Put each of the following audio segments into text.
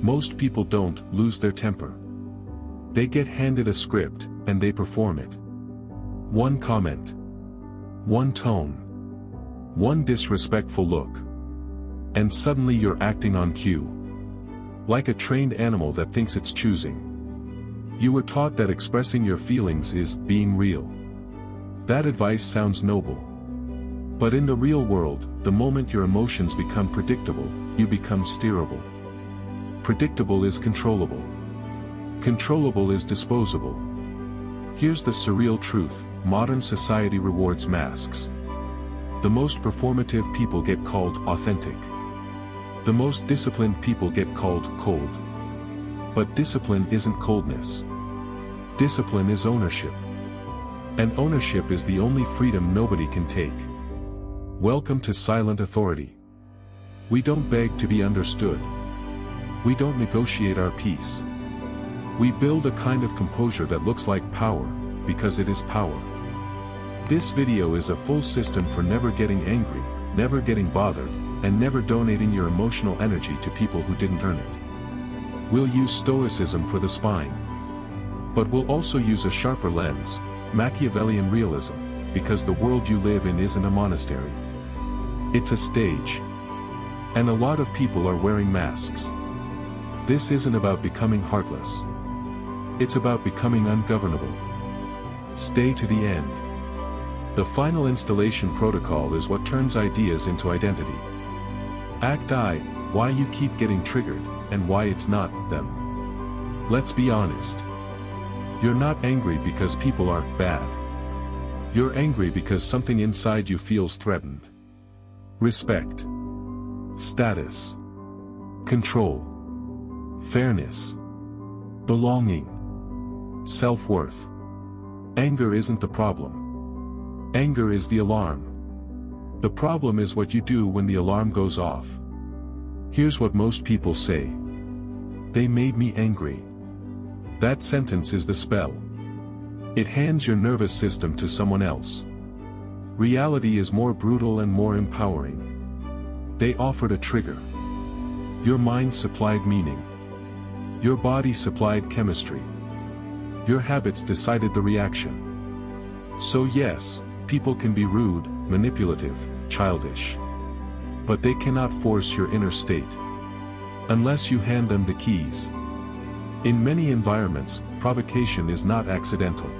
Most people don't lose their temper. They get handed a script, and they perform it. One comment. One tone. One disrespectful look. And suddenly you're acting on cue. Like a trained animal that thinks it's choosing. You were taught that expressing your feelings is being real. That advice sounds noble. But in the real world, the moment your emotions become predictable, you become steerable. Predictable is controllable. Controllable is disposable. Here's the surreal truth: modern society rewards masks. The most performative people get called authentic. The most disciplined people get called cold. But discipline isn't coldness. Discipline is ownership. And ownership is the only freedom nobody can take. Welcome to silent authority. We don't beg to be understood. We don't negotiate our peace. We build a kind of composure that looks like power, because it is power. This video is a full system for never getting angry, never getting bothered, and never donating your emotional energy to people who didn't earn it. We'll use Stoicism for the spine. But we'll also use a sharper lens, Machiavellian realism, because the world you live in isn't a monastery. It's a stage. And a lot of people are wearing masks. This isn't about becoming heartless. It's about becoming ungovernable. Stay to the end. The final installation protocol is what turns ideas into identity. Act I, why you keep getting triggered, and why it's not them. Let's be honest. You're not angry because people are bad. You're angry because something inside you feels threatened. Respect. Status. Control. Fairness. Belonging. Self-worth. Anger isn't the problem. Anger is the alarm. The problem is what you do when the alarm goes off. Here's what most people say. They made me angry. That sentence is the spell. It hands your nervous system to someone else. Reality is more brutal and more empowering. They offered a trigger. Your mind supplied meaning. Your body supplied chemistry. Your habits decided the reaction. So yes, people can be rude, manipulative, childish. But they cannot force your inner state. Unless you hand them the keys. In many environments, provocation is not accidental.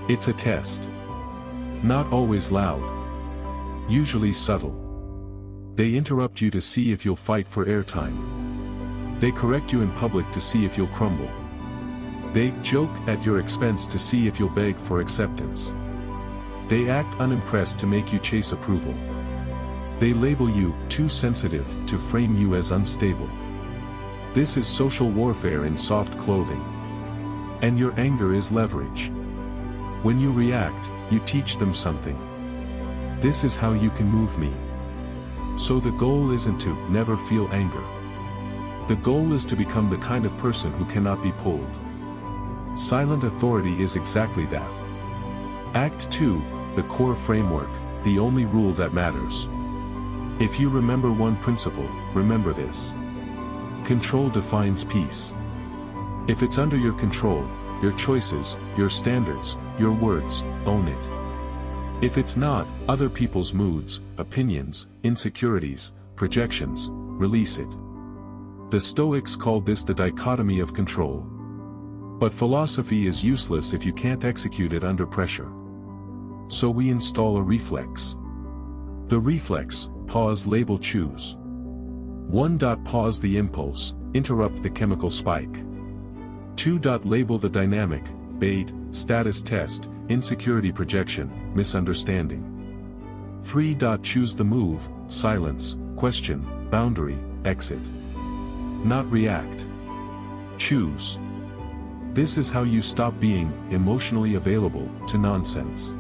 It's a test. Not always loud. Usually subtle. They interrupt you to see if you'll fight for airtime. They correct you in public to see if you'll crumble. They joke at your expense to see if you'll beg for acceptance. They act unimpressed to make you chase approval. They label you too sensitive to frame you as unstable. This is social warfare in soft clothing. And your anger is leverage. When you react, you teach them something. This is how you can move me. So the goal isn't to never feel anger. The goal is to become the kind of person who cannot be pulled. Silent authority is exactly that. Act 2, the core framework, the only rule that matters. If you remember one principle, remember this. Control defines peace. If it's under your control, your choices, your standards, your words, own it. If it's not, other people's moods, opinions, insecurities, projections, release it. The Stoics called this the dichotomy of control. But philosophy is useless if you can't execute it under pressure. So we install a reflex. The reflex, pause, label, choose. 1. Pause the impulse, interrupt the chemical spike. 2. Label the dynamic, bait, status test, insecurity, projection, misunderstanding. 3. Choose the move, silence, question, boundary, exit. Not react. Choose. This is how you stop being emotionally available to nonsense.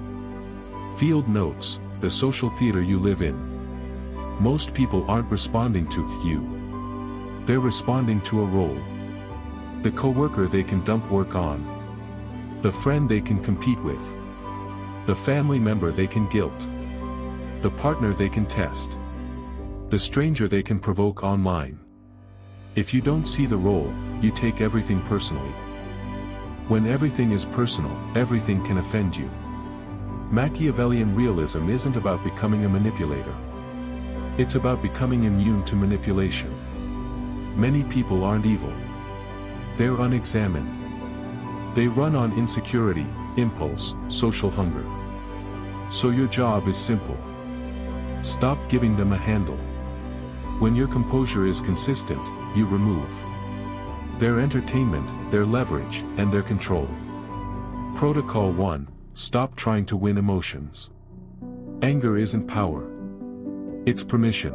Field notes, the social theater you live in. Most people aren't responding to you. They're responding to a role. The coworker they can dump work on. The friend they can compete with. The family member they can guilt. The partner they can test. The stranger they can provoke online. If you don't see the role, you take everything personally. When everything is personal, everything can offend you. Machiavellian realism isn't about becoming a manipulator. It's about becoming immune to manipulation. Many people aren't evil. They're unexamined. They run on insecurity, impulse, social hunger. So your job is simple. Stop giving them a handle. When your composure is consistent, you remove their entertainment, their leverage, and their control. Protocol 1. Stop trying to win emotions. Anger isn't power. It's permission.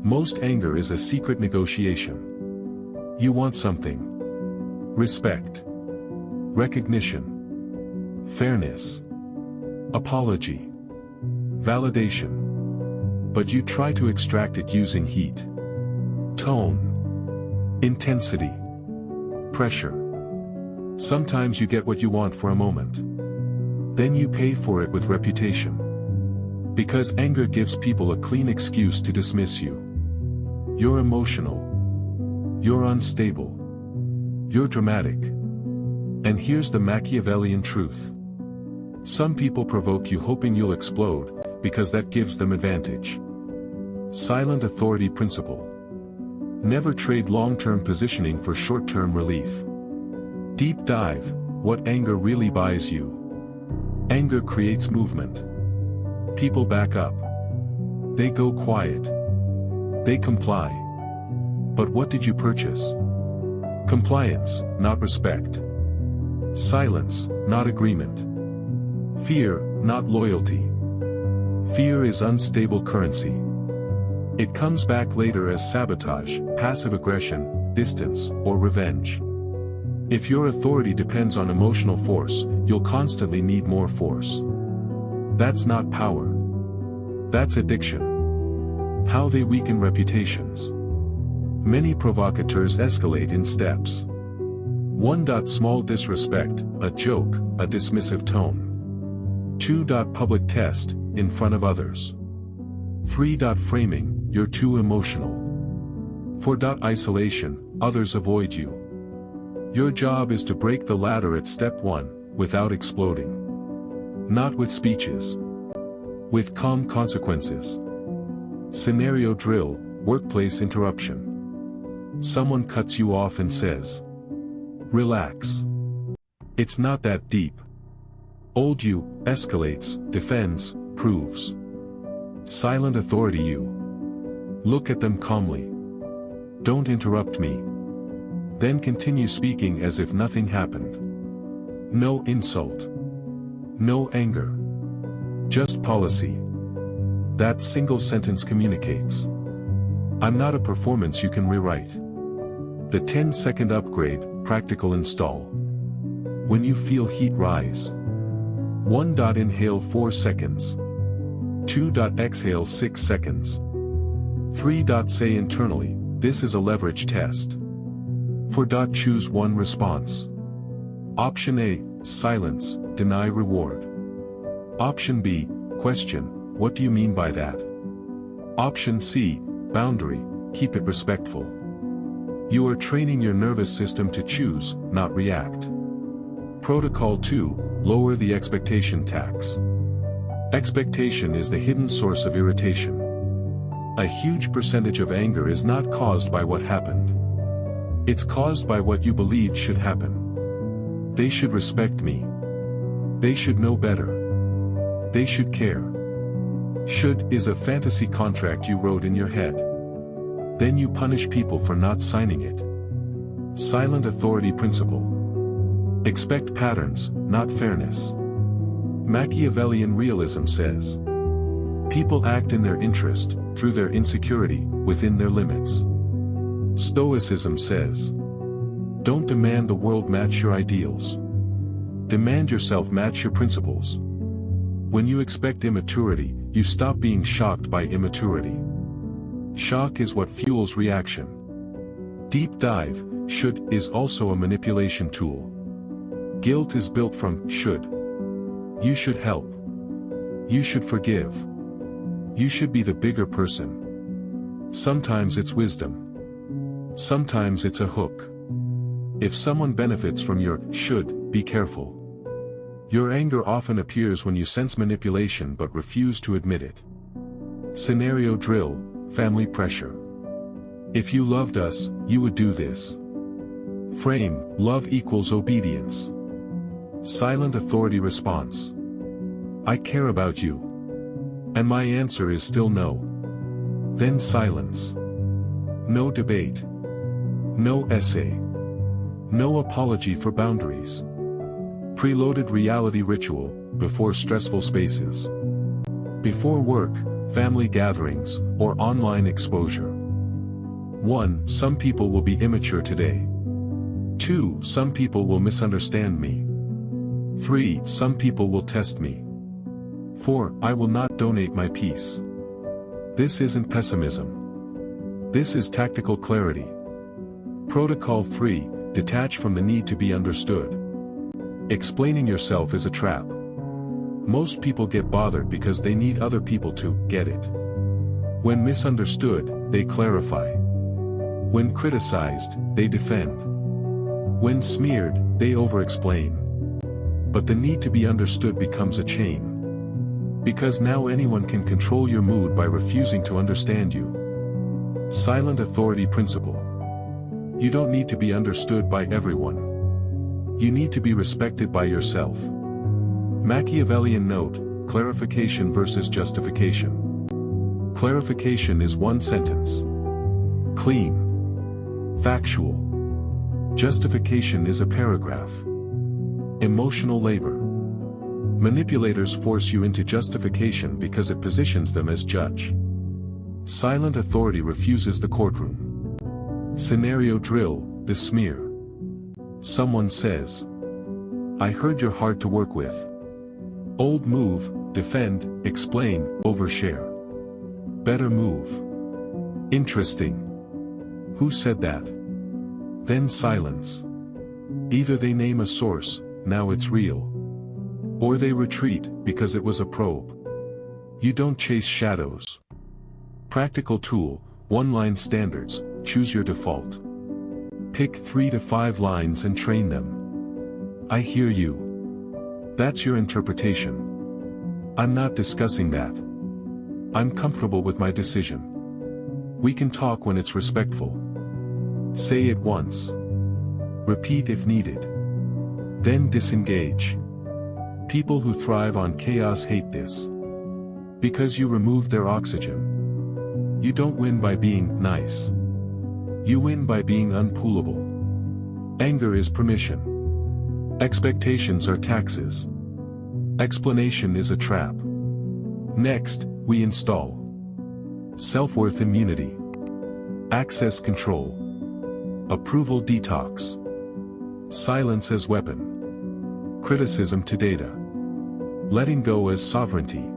Most anger is a secret negotiation. You want something. Respect. Recognition. Fairness. Apology. Validation. But you try to extract it using heat. Tone. Intensity. Pressure. Sometimes you get what you want for a moment. Then you pay for it with reputation. Because anger gives people a clean excuse to dismiss you. You're emotional. You're unstable. You're dramatic. And here's the Machiavellian truth. Some people provoke you hoping you'll explode, because that gives them advantage. Silent authority principle. Never trade long-term positioning for short-term relief. Deep dive, what anger really buys you. Anger creates movement. People back up. They go quiet. They comply. But what did you purchase? Compliance, not respect. Silence, not agreement. Fear, not loyalty. Fear is unstable currency. It comes back later as sabotage, passive aggression, distance, or revenge. If your authority depends on emotional force, you'll constantly need more force. That's not power. That's addiction. How they weaken reputations. Many provocateurs escalate in steps. 1. Small disrespect, a joke, a dismissive tone. 2. Public test, in front of others. 3. Framing, you're too emotional. 4. Isolation, others avoid you. Your job is to break the ladder at step 1, without exploding. Not with speeches. With calm consequences. Scenario drill, workplace interruption. Someone cuts you off and says, "Relax. It's not that deep." Old you, escalates, defends, proves. Silent authority you. Look at them calmly. Don't interrupt me. Then continue speaking as if nothing happened. No insult. No anger. Just policy. That single sentence communicates. I'm not a performance you can rewrite. The 10-second upgrade, practical install. When you feel heat rise. 1. Inhale 4 seconds. 2. Exhale 6 seconds. 3. Say internally, this is a leverage test. 4. Choose one response. Option A, silence, deny reward. Option B, question, what do you mean by that? Option C, boundary, keep it respectful. You are training your nervous system to choose, not react. Protocol 2, lower the expectation tax. Expectation is the hidden source of irritation. A huge percentage of anger is not caused by what happened. It's caused by what you believed should happen. They should respect me. They should know better. They should care. Should is a fantasy contract you wrote in your head. Then you punish people for not signing it. Silent authority principle. Expect patterns, not fairness. Machiavellian realism says, people act in their interest, through their insecurity, within their limits. Stoicism says, don't demand the world match your ideals. Demand yourself match your principles. When you expect immaturity, you stop being shocked by immaturity. Shock is what fuels reaction. Deep dive, should, is also a manipulation tool. Guilt is built from should. You should help. You should forgive. You should be the bigger person. Sometimes it's wisdom. Sometimes it's a hook. If someone benefits from your should, be careful. Your anger often appears when you sense manipulation but refuse to admit it. Scenario drill, family pressure. If you loved us, you would do this. Frame, love equals obedience. Silent authority response. I care about you. And my answer is still no. Then silence. No debate. No essay. No apology for boundaries. Preloaded reality ritual, before stressful spaces. Before work, family gatherings, or online exposure. 1. Some people will be immature today. 2. Some people will misunderstand me. 3. Some people will test me. 4. I will not donate my peace. This isn't pessimism. This is tactical clarity. Protocol 3. Detach from the need to be understood. Explaining yourself is a trap. Most people get bothered because they need other people to get it. When misunderstood, they clarify. When criticized, they defend. When smeared, they over-explain. But the need to be understood becomes a chain. Because now anyone can control your mood by refusing to understand you. Silent authority principle. You don't need to be understood by everyone. You need to be respected by yourself. Machiavellian note, clarification versus justification. Clarification is one sentence. Clean. Factual. Justification is a paragraph. Emotional labor. Manipulators force you into justification because it positions them as judge. Silent authority refuses the courtroom. Scenario drill, the smear. Someone says, I heard you're hard to work with. Old move, defend, explain, overshare. Better move. Interesting. Who said that? Then silence. Either they name a source, now it's real. Or they retreat, because it was a probe. You don't chase shadows. Practical tool, one-line standards, choose your default. Pick 3 to 5 lines and train them. I hear you. That's your interpretation. I'm not discussing that. I'm comfortable with my decision. We can talk when it's respectful. Say it once. Repeat if needed. Then disengage. People who thrive on chaos hate this. Because you removed their oxygen. You don't win by being nice. You win by being unpoolable. Anger is permission. Expectations are taxes. Explanation is a trap. Next, we install self-worth immunity. Access control. Approval detox. Silence as weapon. Criticism to data. Letting go as sovereignty.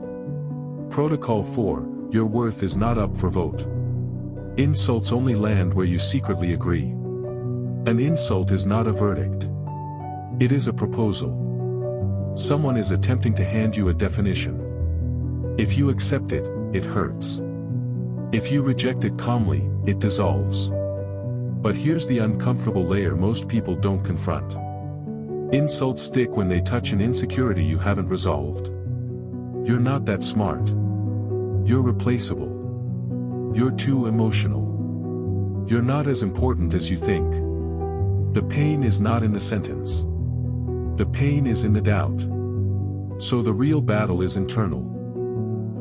Protocol 4, your worth is not up for vote. Insults only land where you secretly agree. An insult is not a verdict. It is a proposal. Someone is attempting to hand you a definition. If you accept it, it hurts. If you reject it calmly, it dissolves. But here's the uncomfortable layer most people don't confront. Insults stick when they touch an insecurity you haven't resolved. You're not that smart. You're replaceable. You're too emotional. You're not as important as you think. The pain is not in the sentence. The pain is in the doubt. So the real battle is internal.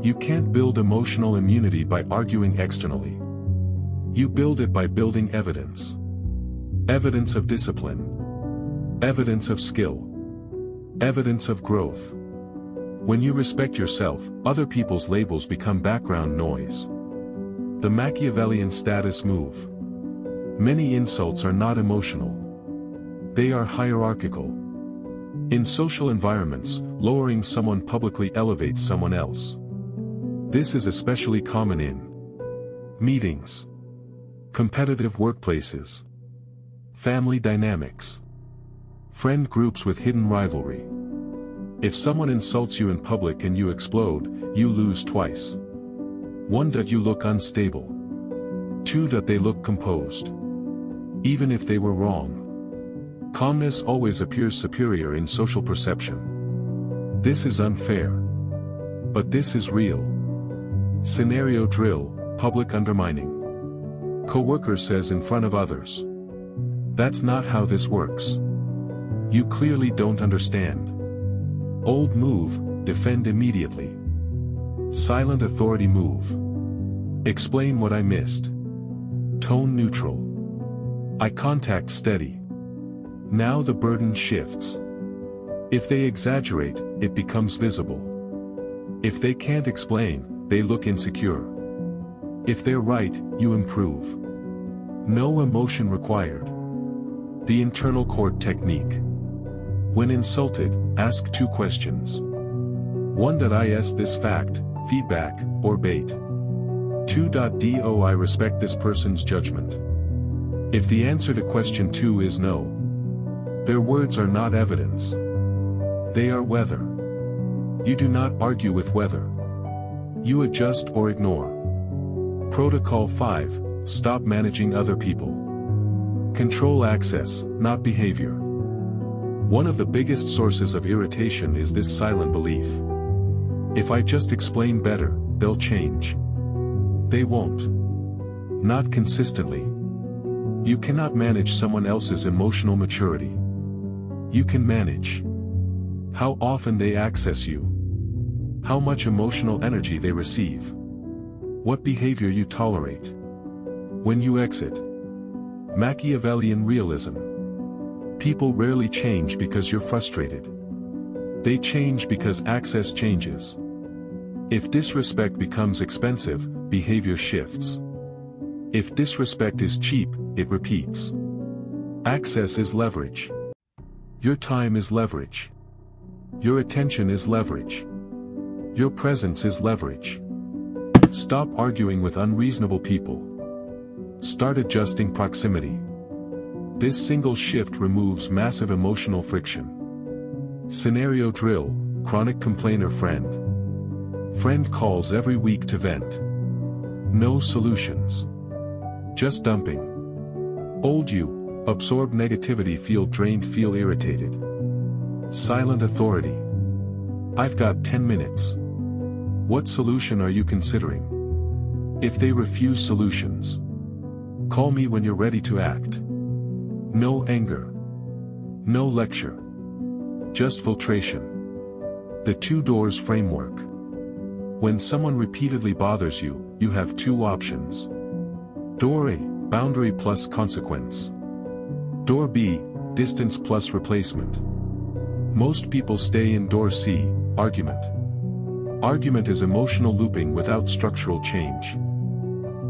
You can't build emotional immunity by arguing externally. You build it by building evidence. Evidence of discipline. Evidence of skill. Evidence of growth. When you respect yourself, other people's labels become background noise. The Machiavellian status move. Many insults are not emotional. They are hierarchical. In social environments, lowering someone publicly elevates someone else. This is especially common in meetings, competitive workplaces, family dynamics, friend groups with hidden rivalry. If someone insults you in public and you explode, you lose twice. 1. That you look unstable. 2. That they look composed. even if they were wrong. Calmness always appears superior in social perception. This is unfair. But this is real. Scenario drill, public undermining. Coworker says in front of others. That's not how this works. You clearly don't understand. Old move, defend immediately. Silent authority move. Explain what I missed. Tone neutral. Eye contact steady. Now the burden shifts. If they exaggerate, it becomes visible. If they can't explain, they look insecure. If they're right, you improve. No emotion required. The internal court technique. When insulted, ask 2 questions. 1. Is this fact, feedback, or bait? 2. Do I respect this person's judgment? If the answer to question 2 is no, their words are not evidence. They are weather. You do not argue with weather. You adjust or ignore. Protocol 5, stop managing other people. Control access, not behavior. One of the biggest sources of irritation is this silent belief. If I just explain better, they'll change. They won't. Not consistently. You cannot manage someone else's emotional maturity. You can manage how often they access you, how much emotional energy they receive, what behavior you tolerate, when you exit. Machiavellian realism. People rarely change because you're frustrated. They change because access changes. If disrespect becomes expensive, behavior shifts. If disrespect is cheap, it repeats. Access is leverage. Your time is leverage. Your attention is leverage. Your presence is leverage. Stop arguing with unreasonable people. Start adjusting proximity. This single shift removes massive emotional friction. Scenario drill, chronic complainer friend. Friend calls every week to vent. No solutions. Just dumping. Old you, absorb negativity, feel drained, feel irritated. Silent authority. I've got 10 minutes. What solution are you considering? If they refuse solutions, call me when you're ready to act. No anger. No lecture. Just filtration. The 2 doors framework. When someone repeatedly bothers you, you have 2 options. Door A, boundary plus consequence. Door B, distance plus replacement. Most people stay in door C, argument. Argument is emotional looping without structural change.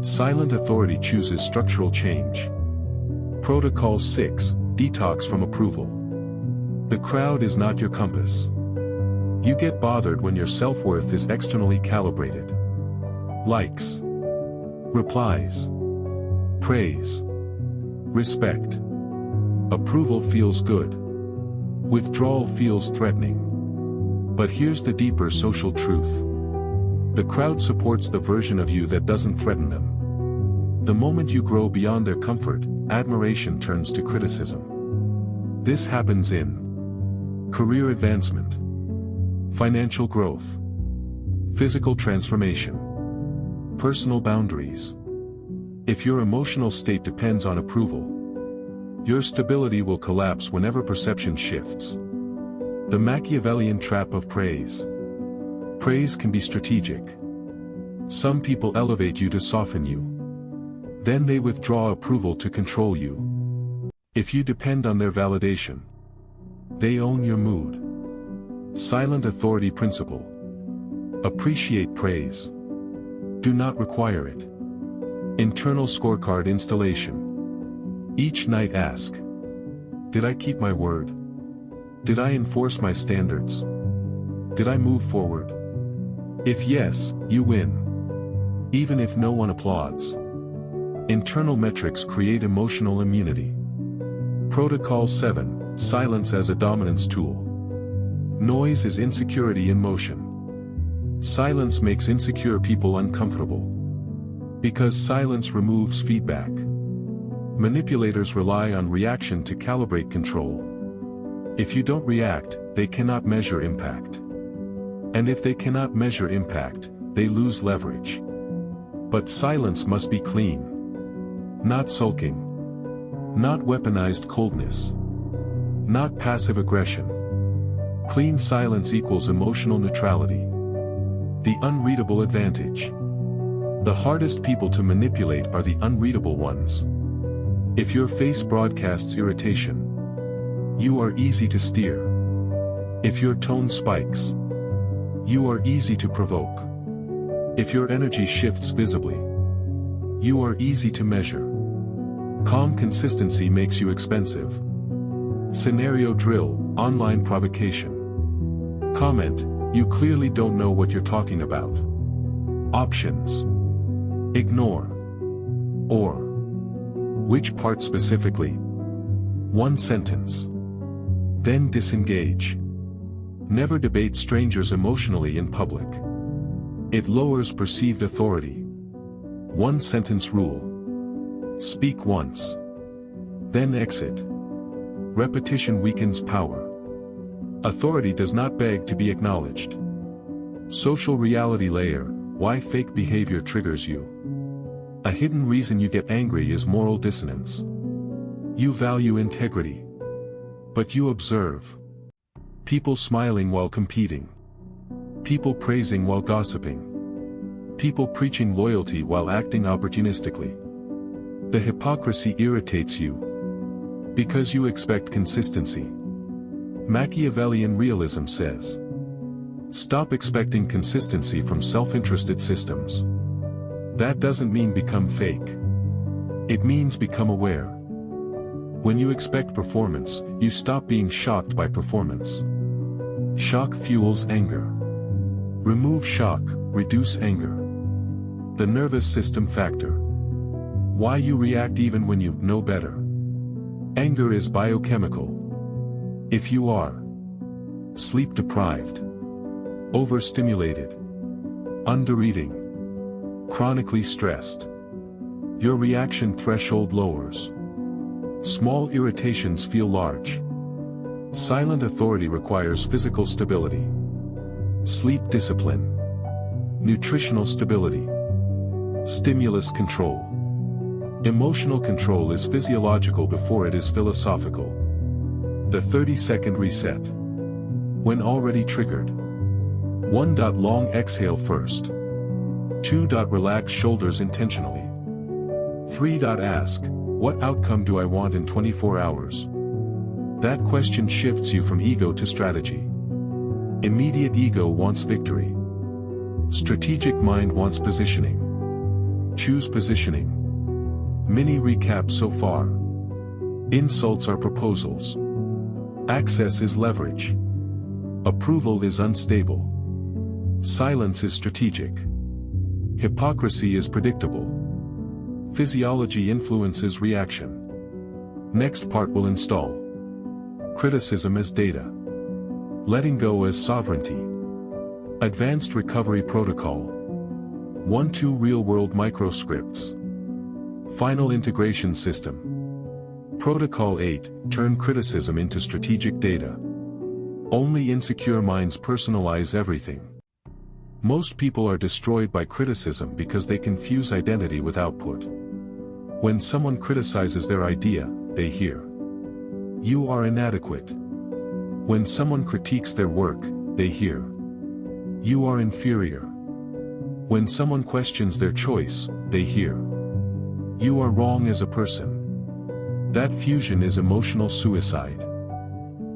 Silent authority chooses structural change. Protocol 6, detox from approval. The crowd is not your compass. You get bothered when your self-worth is externally calibrated. Likes. Replies. Praise. Respect. Approval feels good. Withdrawal feels threatening. But here's the deeper social truth. The crowd supports the version of you that doesn't threaten them. The moment you grow beyond their comfort, admiration turns to criticism. This happens in career advancement, financial growth, physical transformation, personal boundaries. If your emotional state depends on approval, your stability will collapse whenever perception shifts. The Machiavellian trap of praise. Praise can be strategic. Some people elevate you to soften you. Then they withdraw approval to control you. If you depend on their validation, they own your mood. Silent authority principle. Appreciate praise. Do not require it. Internal scorecard installation. Each night ask, did I keep my word? Did I enforce my standards? Did I move forward? If yes, you win. Even if no one applauds. Internal metrics create emotional immunity. Protocol 7, silence as a dominance tool. Noise is insecurity in motion. Silence makes insecure people uncomfortable. Because silence removes feedback. Manipulators rely on reaction to calibrate control. If you don't react, they cannot measure impact. And if they cannot measure impact, they lose leverage. But silence must be clean. Not sulking. Not weaponized coldness. Not passive aggression. Clean silence equals emotional neutrality. The unreadable advantage. The hardest people to manipulate are the unreadable ones. If your face broadcasts irritation, you are easy to steer. If your tone spikes, you are easy to provoke. If your energy shifts visibly, you are easy to measure. Calm consistency makes you expensive. Scenario drill, online provocation. Comment, you clearly don't know what you're talking about. Options. Ignore. Or. Which part specifically? One sentence. Then disengage. Never debate strangers emotionally in public. It lowers perceived authority. One sentence rule. Speak once. Then exit. Repetition weakens power. Authority does not beg to be acknowledged. Social reality layer, why fake behavior triggers you. A hidden reason you get angry is moral dissonance. You value integrity. But you observe. People smiling while competing. People praising while gossiping. People preaching loyalty while acting opportunistically. The hypocrisy irritates you. Because you expect consistency. Machiavellian realism says. Stop expecting consistency from self-interested systems. That doesn't mean become fake. It means become aware. When you expect performance, you stop being shocked by performance. Shock fuels anger. Remove shock, reduce anger. The nervous system factor. Why you react even when you know better. Anger is biochemical. If you are sleep deprived, overstimulated, undereating, chronically stressed, your reaction threshold lowers. Small irritations feel large. Silent authority requires physical stability, sleep discipline, nutritional stability, stimulus control. Emotional control is physiological before it is philosophical. The 30-second reset. When already triggered. 1. Long exhale first. 2. Relax shoulders intentionally. 3. Ask, what outcome do I want in 24 hours? That question shifts you from ego to strategy. Immediate ego wants victory. Strategic mind wants positioning. Choose positioning. Mini recap so far. Insults are proposals. Access is leverage. Approval is unstable. Silence is strategic. Hypocrisy is predictable. Physiology influences reaction. Next part will install. Criticism as data. Letting go as sovereignty. Advanced recovery protocol. 1-2 real-world microscripts. Final integration system. Protocol 8, turn criticism into strategic data. Only insecure minds personalize everything. Most people are destroyed by criticism because they confuse identity with output. When someone criticizes their idea, they hear, "You are inadequate." When someone critiques their work, they hear, "You are inferior." When someone questions their choice, they hear, "You are wrong as a person." That fusion is emotional suicide.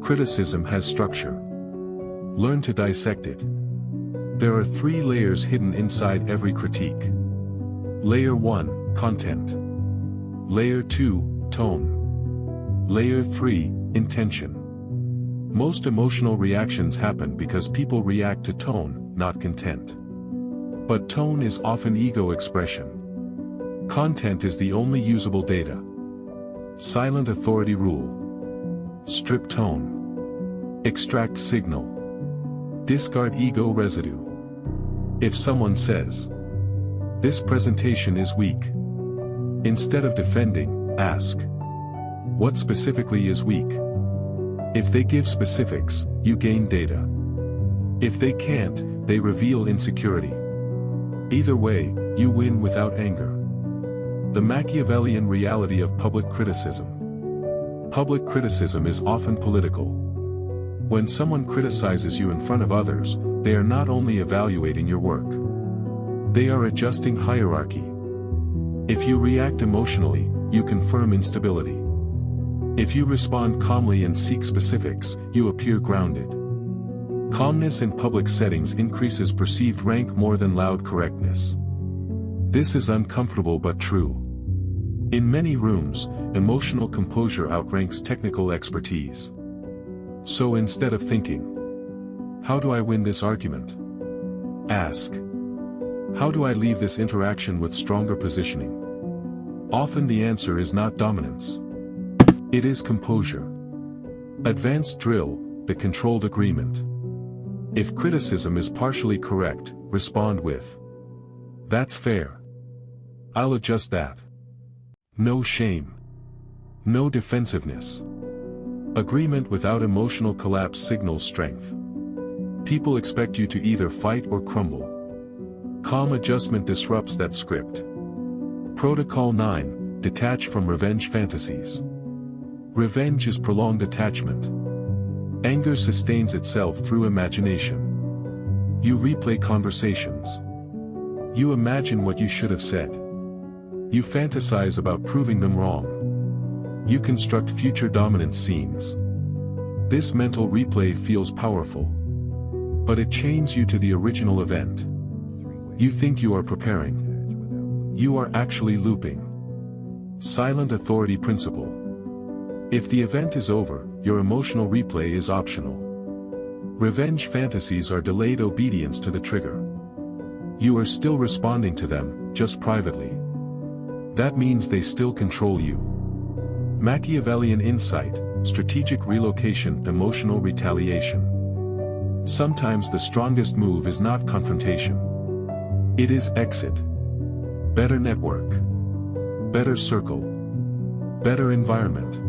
Criticism has structure. Learn to dissect it. There are 3 layers hidden inside every critique. Layer 1, content. Layer 2, tone. Layer 3, intention. Most emotional reactions happen because people react to tone, not content. But tone is often ego expression. Content is the only usable data. Silent authority rule. Strip tone. Extract signal. Discard ego residue. If someone says, "This presentation is weak," instead of defending, ask. What specifically is weak? If they give specifics, you gain data. If they can't, they reveal insecurity. Either way, you win without anger. The Machiavellian reality of public criticism. Public criticism is often political. When someone criticizes you in front of others, they are not only evaluating your work. They are adjusting hierarchy. If you react emotionally, you confirm instability. If you respond calmly and seek specifics, you appear grounded. Calmness in public settings increases perceived rank more than loud correctness. This is uncomfortable but true. In many rooms, emotional composure outranks technical expertise. So instead of thinking, "How do I win this argument?" ask, "How do I leave this interaction with stronger positioning?" Often the answer is not dominance. It is composure. Advanced drill, the controlled agreement. If criticism is partially correct, respond with, "That's fair. I'll adjust that." No shame. No defensiveness. Agreement without emotional collapse signals strength. People expect you to either fight or crumble. Calm adjustment disrupts that script. Protocol 9, detach from revenge fantasies. Revenge is prolonged attachment. Anger sustains itself through imagination. You replay conversations. You imagine what you should have said. You fantasize about proving them wrong. You construct future dominance scenes. This mental replay feels powerful. But it chains you to the original event. You think you are preparing. You are actually looping. Silent authority principle. If the event is over, your emotional replay is optional. Revenge fantasies are delayed obedience to the trigger. You are still responding to them, just privately. That means they still control you. Machiavellian insight, strategic relocation, emotional retaliation. Sometimes the strongest move is not confrontation. It is exit. Better network. Better circle. Better environment.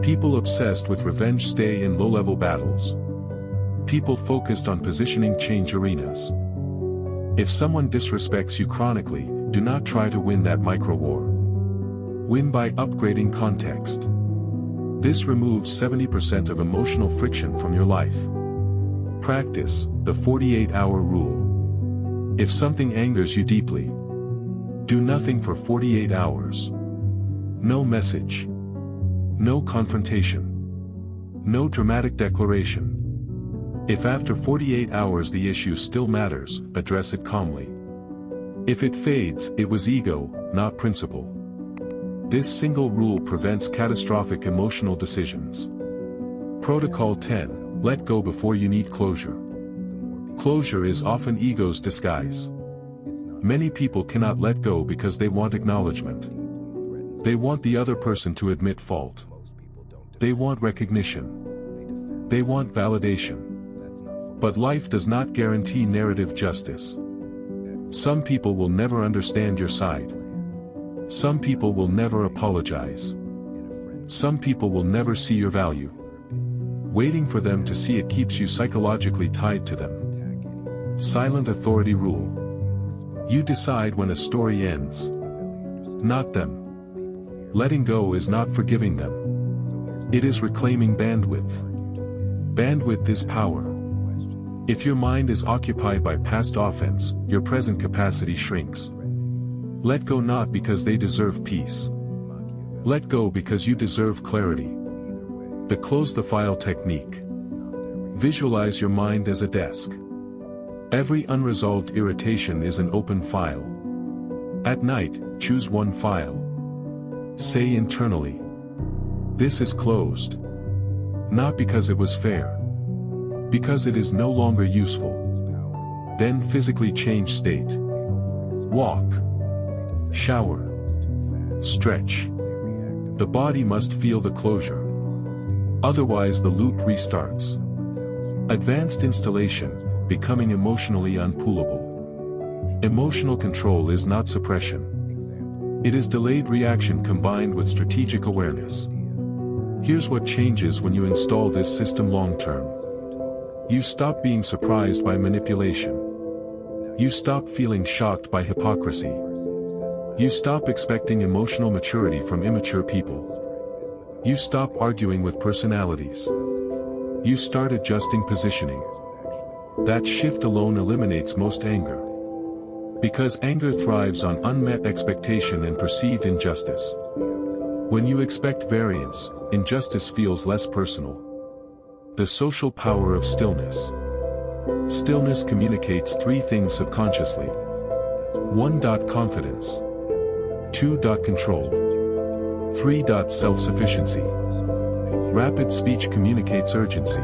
People obsessed with revenge stay in low-level battles. People focused on positioning change arenas. If someone disrespects you chronically, do not try to win that micro-war. Win by upgrading context. This removes 70% of emotional friction from your life. Practice the 48-hour rule. If something angers you deeply, do nothing for 48 hours. No message. No confrontation. No dramatic declaration. If after 48 hours the issue still matters, address it calmly. If it fades, it was ego, not principle. This single rule prevents catastrophic emotional decisions. Protocol 10, let go before you need closure. Closure is often ego's disguise. Many people cannot let go because they want acknowledgement. They want the other person to admit fault. They want recognition. They want validation. But life does not guarantee narrative justice. Some people will never understand your side. Some people will never apologize. Some people will never see your value. Waiting for them to see it keeps you psychologically tied to them. Silent authority rule. You decide when a story ends. Not them. Letting go is not forgiving them. It is reclaiming bandwidth. Bandwidth is power. If your mind is occupied by past offense, your present capacity shrinks. Let go not because they deserve peace. Let go because you deserve clarity. The close the file technique. Visualize your mind as a desk. Every unresolved irritation is an open file. At night, choose one file. Say internally, "This is closed." Not because it was fair. Because it is no longer useful. Then physically change state. Walk. Shower. Stretch. The body must feel the closure. Otherwise the loop restarts. Advanced installation, becoming emotionally unpullable. Emotional control is not suppression. It is delayed reaction combined with strategic awareness. Here's what changes when you install this system long-term. You stop being surprised by manipulation. You stop feeling shocked by hypocrisy. You stop expecting emotional maturity from immature people. You stop arguing with personalities. You start adjusting positioning. That shift alone eliminates most anger. Because anger thrives on unmet expectation and perceived injustice. When you expect variance, injustice feels less personal. The social power of stillness. Stillness communicates three things subconsciously. 1. Confidence. 2. Control. 3. Self-sufficiency. Rapid speech communicates urgency.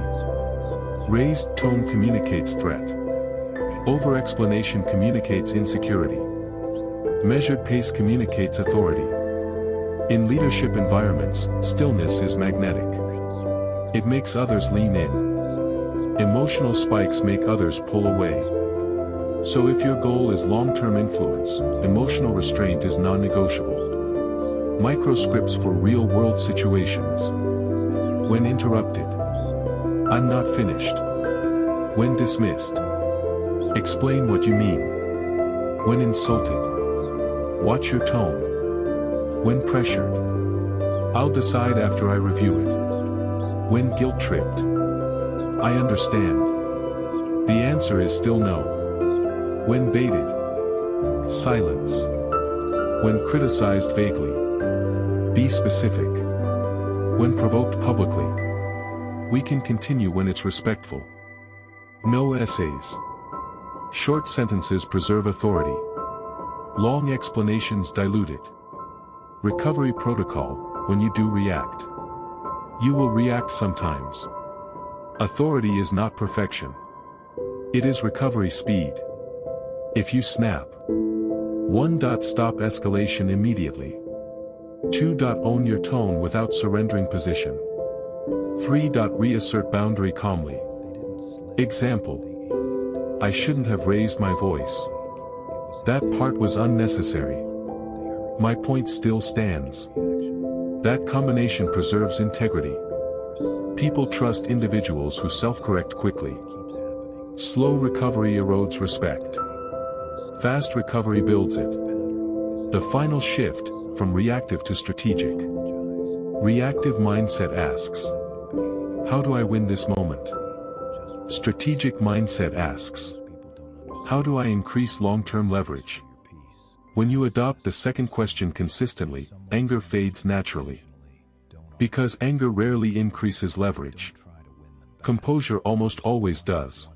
Raised tone communicates threat. Over-explanation communicates insecurity. Measured pace communicates authority. In leadership environments, stillness is magnetic. It makes others lean in. Emotional spikes make others pull away. So if your goal is long-term influence, emotional restraint is non-negotiable. Microscripts for real-world situations. When interrupted. I'm not finished. When dismissed. Explain what you mean. When insulted. Watch your tone. When pressured. I'll decide after I review it. When guilt-tripped. I understand. The answer is still no. When baited. Silence. When criticized vaguely. Be specific. When provoked publicly. We can continue when it's respectful. No essays. Short sentences preserve authority. Long explanations dilute it. Recovery protocol, when you do react. You will react sometimes. Authority is not perfection. It is recovery speed. If you snap. 1. Stop escalation immediately. 2. Own your tone without surrendering position. 3. Reassert boundary calmly. Example. I shouldn't have raised my voice. That part was unnecessary. My point still stands. That combination preserves integrity. People trust individuals who self-correct quickly. Slow recovery erodes respect. Fast recovery builds it. The final shift, from reactive to strategic. Reactive mindset asks, how do I win this moment? Strategic mindset asks, how do I increase long-term leverage? When you adopt the second question consistently, anger fades naturally. Because anger rarely increases leverage. Composure almost always does.